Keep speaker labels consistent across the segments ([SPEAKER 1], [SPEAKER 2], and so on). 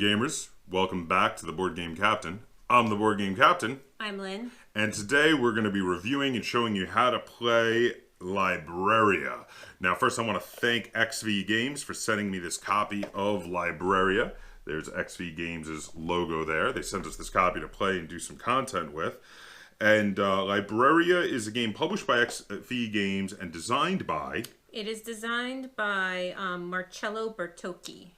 [SPEAKER 1] gamers, welcome back to the Board Game Captain. I'm the Board Game Captain.
[SPEAKER 2] I'm Lynn.
[SPEAKER 1] And today we're going to be reviewing and showing you how to play Libraria. Now first I want to thank XV Games for sending me this copy of Libraria. There's XV Games' logo there. They sent us this copy to play and do some content with. And Libraria is a game published by XV Games and designed by...
[SPEAKER 2] It is designed by Marcello Bertocchi.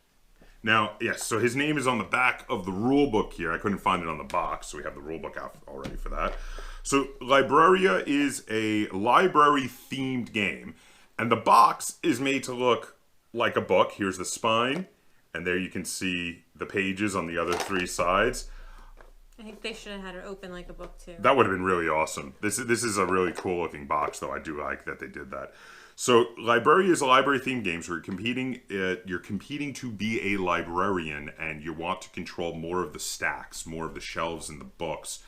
[SPEAKER 1] Now, yes, so his name is on the back of the rule book here. I couldn't find it on the box, so we have the rule book out already for that. So Libraria is a library-themed game, and the box is made to look like a book. Here's the spine, and there you can see the pages on the other three sides.
[SPEAKER 2] I think they should have had it open like a book, too.
[SPEAKER 1] That would have been really awesome. This is a really cool-looking box, though. I do like that they did that. So, Libraria is a library-themed game, so you're competing to be a librarian, and you want to control more of the stacks, more of the shelves and the books.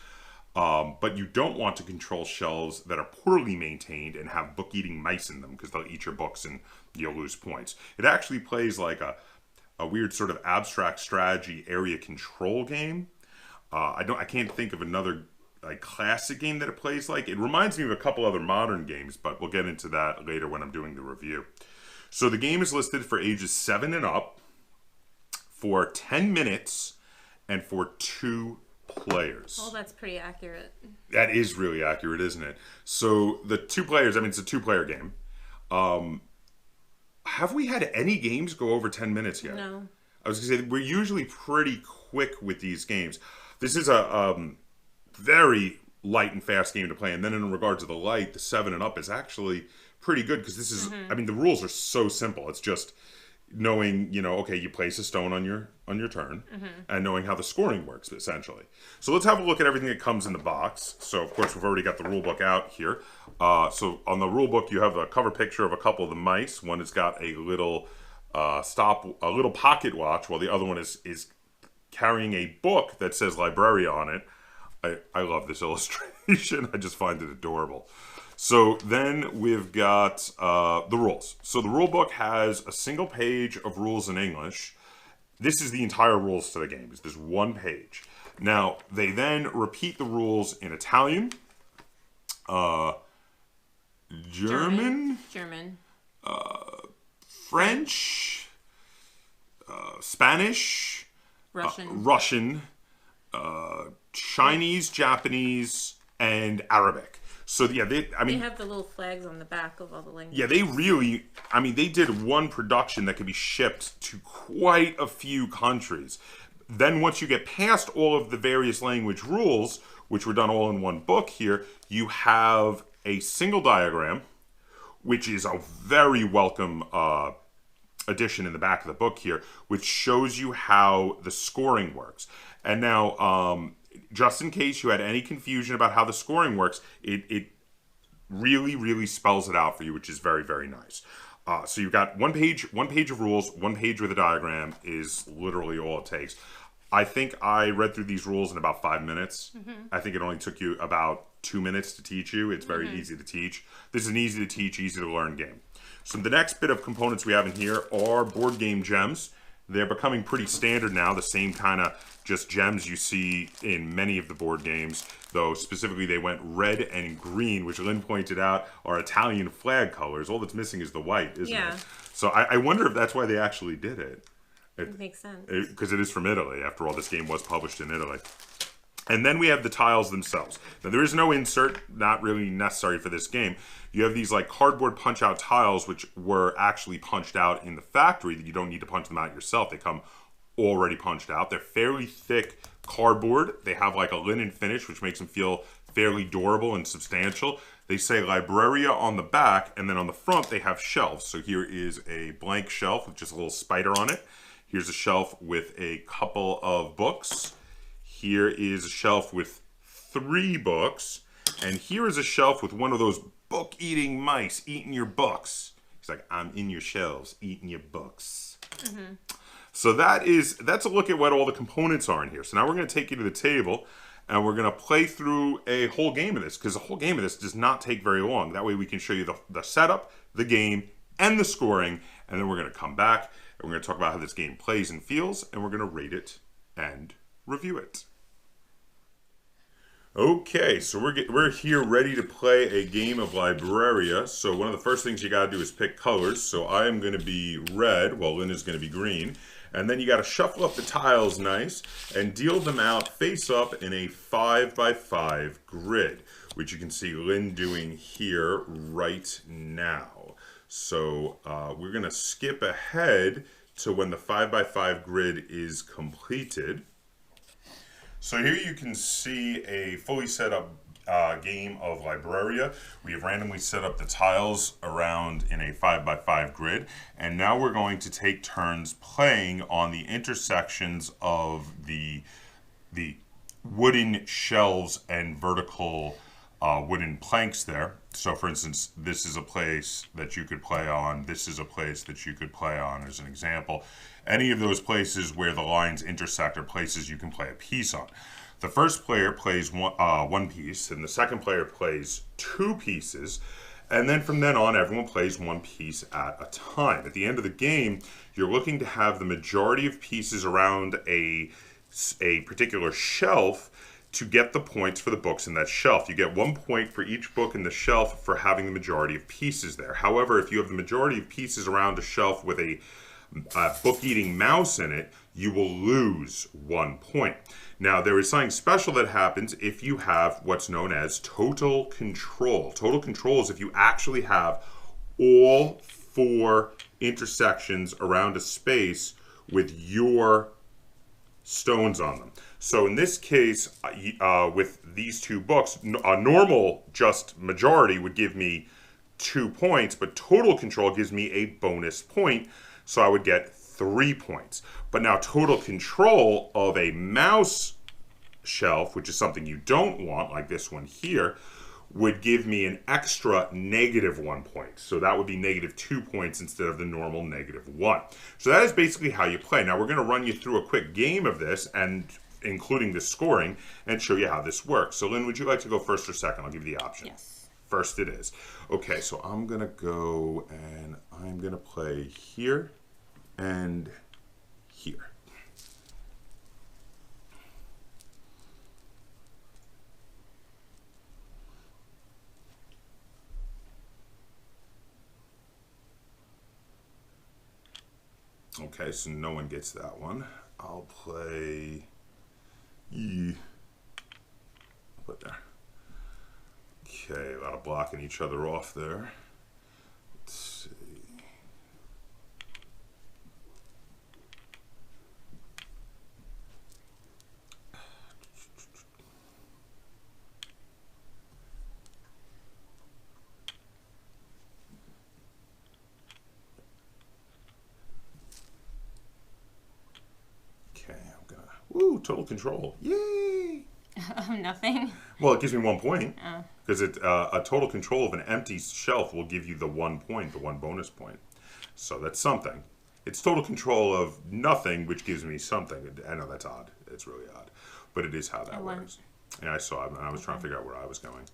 [SPEAKER 1] But you don't want to control shelves that are poorly maintained and have book-eating mice in them, because they'll eat your books and you'll lose points. It actually plays like a weird sort of abstract strategy area control game. I can't think of another classic game that it plays like. It reminds me of a couple other modern games, but we'll get into that later when I'm doing the review. So the game is listed for ages 7 and up, for 10 minutes, and for 2 players.
[SPEAKER 2] Oh, that's pretty accurate.
[SPEAKER 1] That is really accurate, isn't it? So the 2 players, I mean, it's a 2-player game. Have we had any games go over 10 minutes yet?
[SPEAKER 2] No.
[SPEAKER 1] I was going to say, we're usually pretty quick with these games. This is a very light and fast game to play, and then in regard to the light, the 7 and up is actually pretty good, because this is, I mean, the rules are so simple. It's just knowing, okay, you place a stone on your turn, and knowing how the scoring works, essentially. So let's have a look at everything that comes in the box. So, of course, we've already got the rule book out here. So on the rule book, you have a cover picture of a couple of the mice. One has got a little a little pocket watch, while the other one is carrying a book that says Libraria on it. I love this illustration. I just find it adorable. So then we've got the rules. So the rule book has a single page of rules in English. This is the entire rules to the game. It's this one page. Now, they then repeat the rules in Italian, German, French, Spanish, Russian, Chinese, Japanese, and Arabic. So yeah, they
[SPEAKER 2] have the little flags on the back of all the languages.
[SPEAKER 1] Yeah, they really, they did one production that could be shipped to quite a few countries. Then once you get past all of the various language rules, which were done all in one book here, you have a single diagram, which is a very welcome addition in the back of the book here, which shows you how the scoring works. And now, just in case you had any confusion about how the scoring works, it really, really spells it out for you, which is very, very nice. So you've got one page of rules, one page with a diagram is literally all it takes. I think I read through these rules in about 5 minutes. I think it only took you about 2 minutes to teach you. It's very easy to teach. This is an easy to teach, easy to learn game. So the next bit of components we have in here are board game gems. They're becoming pretty standard now, the same kind of just gems you see in many of the board games, though specifically they went red and green, which Lynn pointed out are Italian flag colors. All that's missing is the white, isn't it? So I wonder if that's why they actually did it.
[SPEAKER 2] It makes sense.
[SPEAKER 1] Because it is from Italy. After all, this game was published in Italy. And then we have the tiles themselves. Now, there is no insert, not really necessary for this game. You have these cardboard punch-out tiles, which were actually punched out in the factory. That you don't need to punch them out yourself. They come already punched out. They're fairly thick cardboard. They have a linen finish, which makes them feel fairly durable and substantial. They say Libraria on the back, and then on the front they have shelves. So here is a blank shelf with just a little spider on it. Here's a shelf with a couple of books. Here is a shelf with 3 books. And here is a shelf with one of those book-eating mice eating your books. He's like, I'm in your shelves, eating your books. So that's a look at what all the components are in here. So now we're going to take you to the table, and we're going to play through a whole game of this, because a whole game of this does not take very long. That way we can show you the setup, the game, and the scoring, and then we're going to come back, and we're going to talk about how this game plays and feels, and we're going to rate it and review it. Okay, so we're here ready to play a game of Libraria. So one of the first things you got to do is pick colors. So I am going to be red, while Lynn is going to be green. And then you got to shuffle up the tiles nice and deal them out face up in a 5x5 grid, which you can see Lynn doing here right now. So we're going to skip ahead to when the 5x5 grid is completed. So here you can see a fully set up game of Libraria. We have randomly set up the tiles around in a 5x5 grid, and now we're going to take turns playing on the intersections of the wooden shelves and vertical wooden planks there. So for instance, this is a place that you could play on, this is a place that you could play on as an example. Any of those places where the lines intersect are places you can play a piece on. The first player plays one piece, and the second player plays 2 pieces, and then from then on, everyone plays 1 piece at a time. At the end of the game, you're looking to have the majority of pieces around a particular shelf to get the points for the books in that shelf. You get 1 point for each book in the shelf for having the majority of pieces there. However, if you have the majority of pieces around a shelf with a book-eating mouse in it, you will lose 1 point. Now, there is something special that happens if you have what's known as total control. Total control is if you actually have all 4 intersections around a space with your stones on them. So in this case, with these 2 books, a normal just majority would give me 2 points, but total control gives me a bonus point, so I would get 3 points. But now total control of a mouse shelf, which is something you don't want, like this one here, would give me an extra -1 point. So that would be -2 points instead of the normal -1. So that is basically how you play. Now we're going to run you through a quick game of this, and including the scoring, and show you how this works. So Lynn, would you like to go first or second? I'll give you the option.
[SPEAKER 2] Yes.
[SPEAKER 1] First it is. Okay, so I'm going to go and I'm going to play here and here. Okay, so no one gets that one. I'll play E. I'll put there. Okay, a lot of blocking each other off there. Let's see. Woo, total control. Yay!
[SPEAKER 2] Nothing.
[SPEAKER 1] Well, it gives me 1 point. Because a total control of an empty shelf will give you the 1 point, the 1 bonus point. So that's something. It's total control of nothing, which gives me something. I know that's odd. It's really odd. But it is how that works. Yeah, I saw it, and I was trying to figure out where I was going.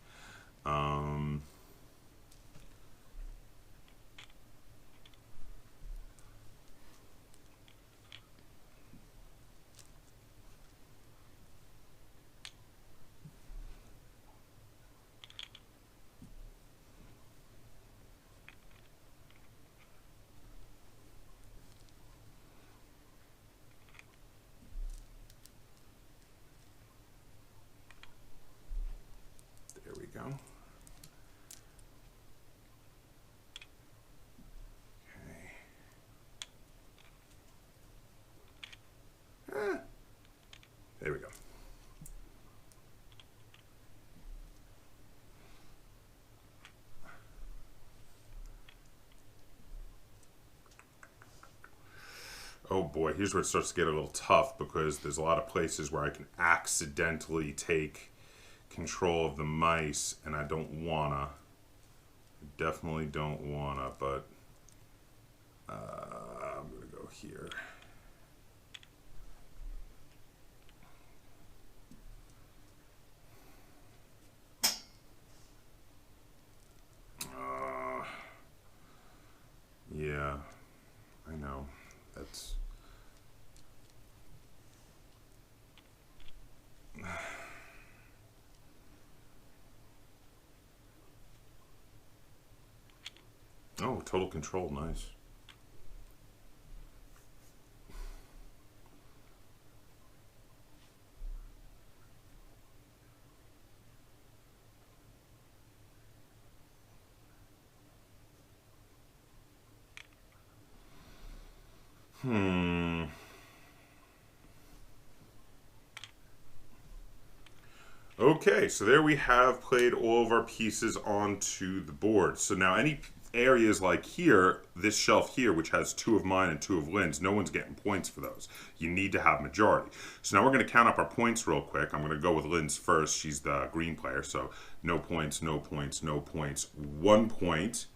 [SPEAKER 1] There we go. Okay. There we go. Oh boy, here's where it starts to get a little tough, because there's a lot of places where I can accidentally take control of the mice, and I don't wanna. I definitely don't wanna, but I'm gonna go here. Yeah, I know. That's Oh, total control. Nice. Okay, so there we have played all of our pieces onto the board. So now any areas like here, this shelf here, which has 2 of mine and 2 of Lynn's, no one's getting points for those. You need to have majority. So now we're going to count up our points real quick. I'm going to go with Lynn's first. She's the green player, so no points, no points, no points. 1 point,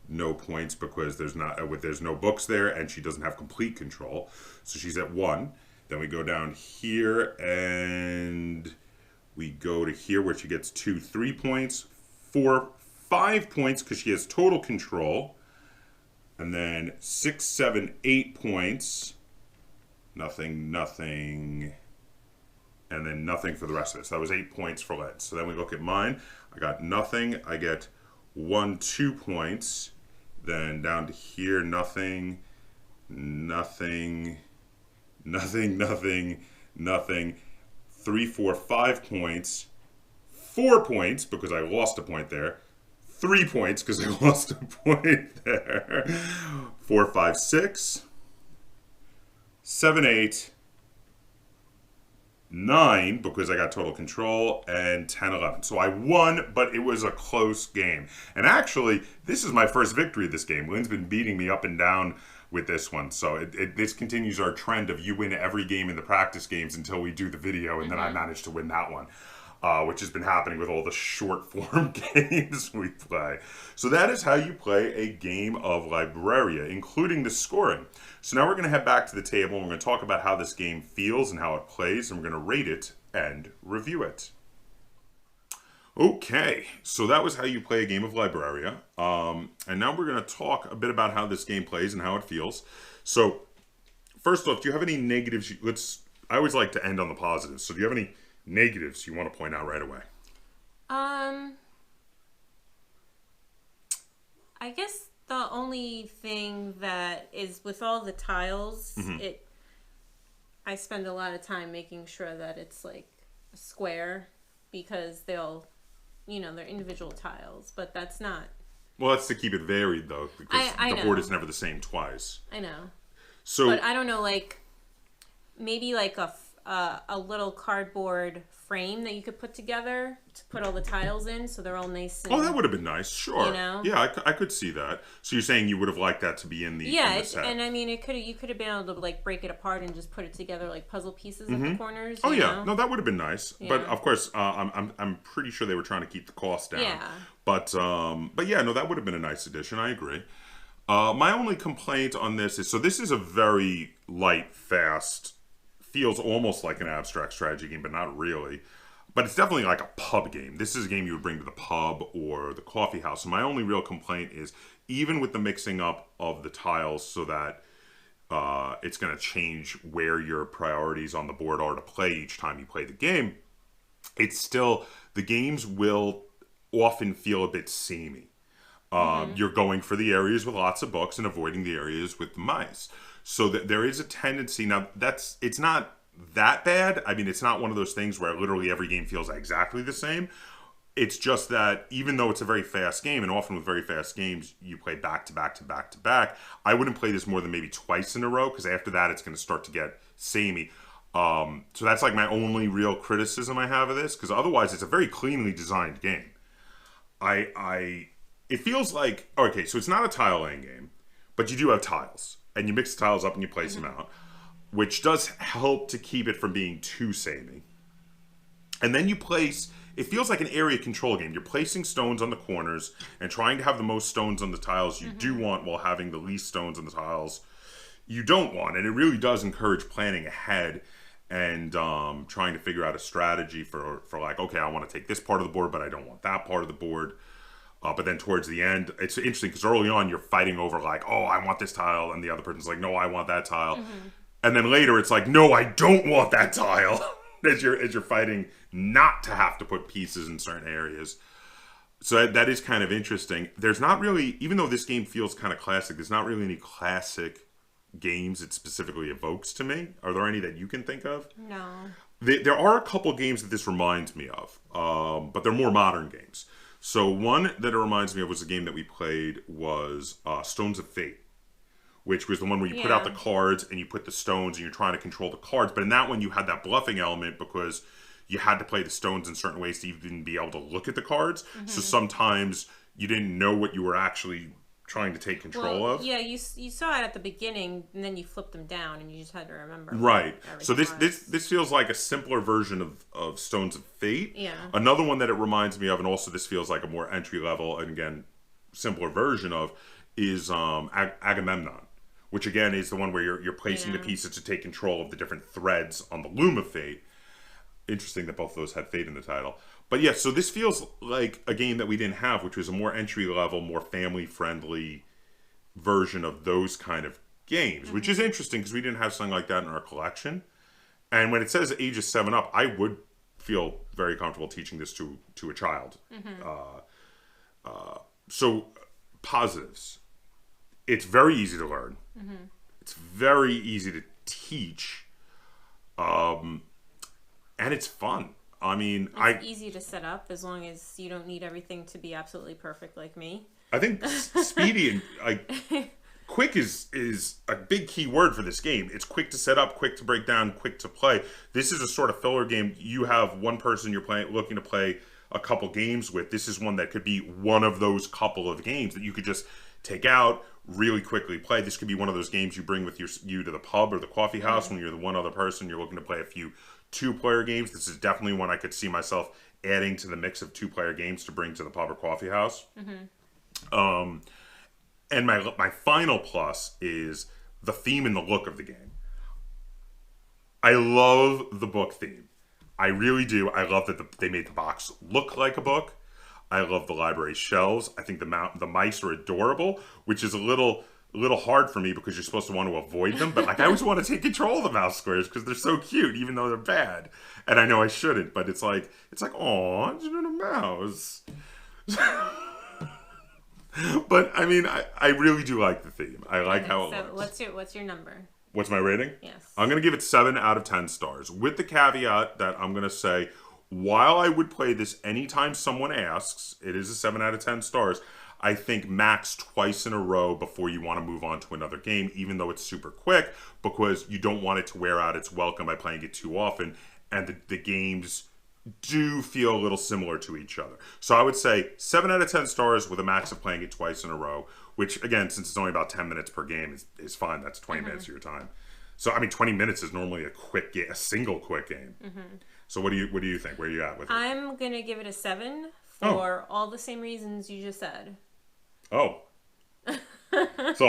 [SPEAKER 1] no points because there's no books there and she doesn't have complete control. So she's at 1. Then we go down here and we go to here where she gets 2, 3 points, 4, 5 points because she has total control. And then 6, 7, 8 points. Nothing, nothing. And then nothing for the rest of it. So that was 8 points for Lynn. So then we look at mine. I got nothing. I get 1, 2 points. Then down to here, nothing, nothing, nothing, nothing, nothing. 3, 4, 5 points, 4 points because I lost a point there, 3 points because I lost a point there, 4, 5, 6, 7, 8, 9 because I got total control, and 10, 11. So I won, but it was a close game. And actually, this is my first victory of this game. Lynn's been beating me up and down with this one. So this continues our trend of you win every game in the practice games until we do the video, and then I managed to win that one, which has been happening with all the short form games we play. So that is how you play a game of Libraria, including the scoring. So now we're going to head back to the table, and we're going to talk about how this game feels and how it plays, and we're going to rate it and review it. Okay, so that was how you play a game of Libraria. And now we're going to talk a bit about how this game plays and how it feels. So, first off, do you have any negatives? I always like to end on the positives. So do you have any negatives you want to point out right away?
[SPEAKER 2] I guess the only thing that is with all the tiles, I spend a lot of time making sure that it's like a square because they're individual tiles, but that's not.
[SPEAKER 1] Well, that's to keep it varied, though, because
[SPEAKER 2] I
[SPEAKER 1] the board is never the same twice.
[SPEAKER 2] I know.
[SPEAKER 1] So,
[SPEAKER 2] but I don't know, like maybe like a little cardboard frame that you could put together to put all the tiles in, so they're all nice. And,
[SPEAKER 1] that would have been nice. Sure.
[SPEAKER 2] You know?
[SPEAKER 1] Yeah, I could see that. So you're saying you would have liked that to be in the set.
[SPEAKER 2] And I mean, you could have been able to like break it apart and just put it together like puzzle pieces at the corners.
[SPEAKER 1] Oh yeah,
[SPEAKER 2] know?
[SPEAKER 1] No, that would have been nice.
[SPEAKER 2] Yeah.
[SPEAKER 1] But of course, I'm pretty sure they were trying to keep the cost down.
[SPEAKER 2] Yeah.
[SPEAKER 1] But yeah, no, that would have been a nice addition. I agree. My only complaint on this is, so this is a very light, fast, feels almost like an abstract strategy game, but not really. But it's definitely like a pub game. This is a game you would bring to the pub or the coffee house. And my only real complaint is, even with the mixing up of the tiles so that it's going to change where your priorities on the board are to play each time you play the game, it's still, the games will often feel a bit samey. You're going for the areas with lots of books and avoiding the areas with the mice. So that there is a tendency, now it's not that bad. I mean, it's not one of those things where literally every game feels exactly the same. It's just that even though it's a very fast game, and often with very fast games, you play back to back to back to back, I wouldn't play this more than maybe twice in a row, because after that it's going to start to get samey. So that's like my only real criticism I have of this, because otherwise it's a very cleanly designed game. It feels like, okay, so it's not a tile laying game, but you do have tiles, and you mix the tiles up and you place them out, which does help to keep it from being too samey. And then you place, it feels like an area control game. You're placing stones on the corners and trying to have the most stones on the tiles you do want while having the least stones on the tiles you don't want. And it really does encourage planning ahead and trying to figure out a strategy for like, okay, I want to take this part of the board, but I don't want that part of the board. But then towards the end, it's interesting because early on you're fighting over like, oh, I want this tile, and the other person's like, no, I want that tile. And then later it's like, no, I don't want that tile. as you're fighting not to have to put pieces in certain areas. So that is kind of interesting. There's not really, even though this game feels kind of classic, there's not really any classic games it specifically evokes to me. Are there any that you can think of?
[SPEAKER 2] No.
[SPEAKER 1] There are a couple games that this reminds me of, but they're more modern games. So one that it reminds me of was a game that we played was Stones of Fate, which was the one where you put out the cards and you put the stones and you're trying to control the cards. But in that one, you had that bluffing element because you had to play the stones in certain ways to even be able to look at the cards. So sometimes you didn't know what you were actually trying to take control of.
[SPEAKER 2] Yeah, you saw it at the beginning, and then you flipped them down, and you just had to remember.
[SPEAKER 1] Right. So this feels like a simpler version of Stones of Fate.
[SPEAKER 2] Yeah.
[SPEAKER 1] Another one that it reminds me of, and also this feels like a more entry level and again simpler version of, is Agamemnon, which again is the one where you're placing the pieces to take control of the different threads on the loom of fate. Interesting that both of those had fate in the title. But yeah, so this feels like a game that we didn't have, which was a more entry level, more family friendly version of those kind of games, which is interesting because we didn't have something like that in our collection. And when it says ages 7 up, I would feel very comfortable teaching this to a child. So positives. It's very easy to learn. It's very easy to teach. And it's fun. I mean,
[SPEAKER 2] it's easy to set up as long as you don't need everything to be absolutely perfect like me.
[SPEAKER 1] I think speedy and quick is a big key word for this game. It's quick to set up, quick to break down, quick to play. This is a sort of filler game. You have one person you're looking to play a couple games with. This is one that could be one of those couple of games that you could just take out, really quickly play. This could be one of those games you bring with you to the pub or the coffee house when you're the one other person. You're looking to play a few 2-player games. This is definitely one I could see myself adding to the mix of 2-player games to bring to the pub or coffee house. And my final plus is the theme and the look of the game. I love the book theme. I really do. I love that they made the box look like a book. I love the library shelves. I think the mice are adorable, which is a little hard for me because you're supposed to want to avoid them. But like I always want to take control of the mouse squares because they're so cute, even though they're bad. And I know I shouldn't, but it's like, oh, it's a mouse. But I mean, I really do like the theme. I like how it looks.
[SPEAKER 2] What's your number?
[SPEAKER 1] What's my rating?
[SPEAKER 2] Yes.
[SPEAKER 1] I'm going to give it 7 out of 10 stars. With the caveat that I'm going to say, while I would play this anytime someone asks, it is a 7 out of 10 stars. I think max twice in a row before you want to move on to another game, even though it's super quick, because you don't want it to wear out its welcome by playing it too often. And the games do feel a little similar to each other. So I would say 7 out of 10 stars with a max of playing it twice in a row, which again, since it's only about 10 minutes per game is fine. That's 20 minutes of your time. So I mean, 20 minutes is normally a single quick game. So what do you think? Where are you at with it?
[SPEAKER 2] I'm going to give it a 7 for all the same reasons you just said.
[SPEAKER 1] Oh. So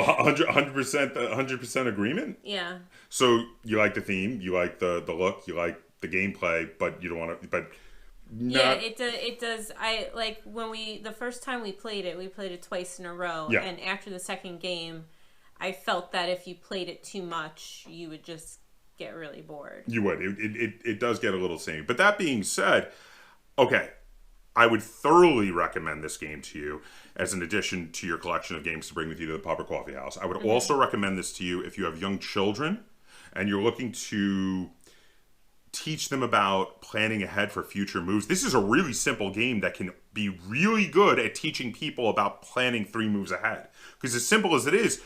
[SPEAKER 1] 100% agreement?
[SPEAKER 2] Yeah.
[SPEAKER 1] So you like the theme, you like the look, you like the gameplay, but you don't want to, but not...
[SPEAKER 2] Yeah, it does. I like when the first time we played it twice in a row.
[SPEAKER 1] Yeah.
[SPEAKER 2] And after the second game, I felt that if you played it too much, you would just get really bored.
[SPEAKER 1] You would. It does get a little samey. But that being said, okay, I would thoroughly recommend this game to you as an addition to your collection of games to bring with you to the pub or coffee house. I would also recommend this to you if you have young children and you're looking to teach them about planning ahead for future moves. This is a really simple game that can be really good at teaching people about planning 3 moves ahead. Because as simple as it is,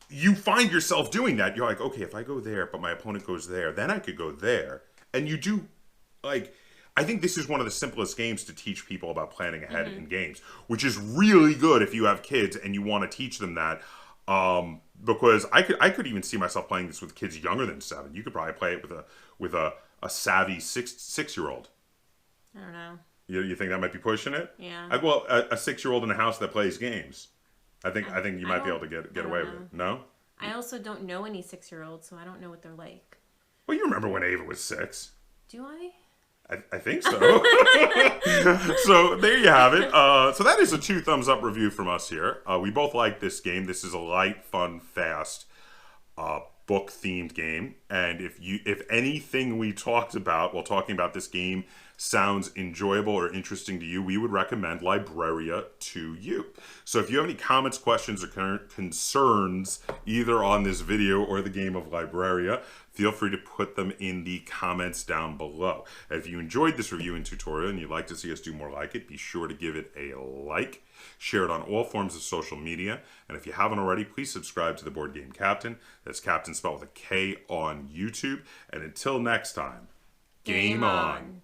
[SPEAKER 1] you find yourself doing that. You're like, okay, if I go there, but my opponent goes there, then I could go there. And you do, like, I think this is one of the simplest games to teach people about planning ahead in games, which is really good if you have kids and you want to teach them that. Because I could even see myself playing this with kids younger than 7. You could probably play it with a savvy 6-year-old.
[SPEAKER 2] I don't know.
[SPEAKER 1] You think that might be pushing it?
[SPEAKER 2] Yeah.
[SPEAKER 1] Well, a 6-year-old in a house that plays games. I think you might be able to get away with it. No?
[SPEAKER 2] I also don't know any 6-year-olds, so I don't know what they're like.
[SPEAKER 1] Well, you remember when Ava was 6.
[SPEAKER 2] Do I?
[SPEAKER 1] I think so. So there you have it. So that is a 2 thumbs up review from us here. We both like this game. This is a light, fun, fast book themed game. And if anything we talked about while talking about this game sounds enjoyable or interesting to you, we would recommend Libraria to you. So if you have any comments, questions, or concerns either on this video or the game of Libraria, feel free to put them in the comments down below. If you enjoyed this review and tutorial and you'd like to see us do more like it, be sure to give it a like, share it on all forms of social media, and if you haven't already, please subscribe to the Board Game Kaptain. That's Kaptain spelled with a K on YouTube. And until next time, game on.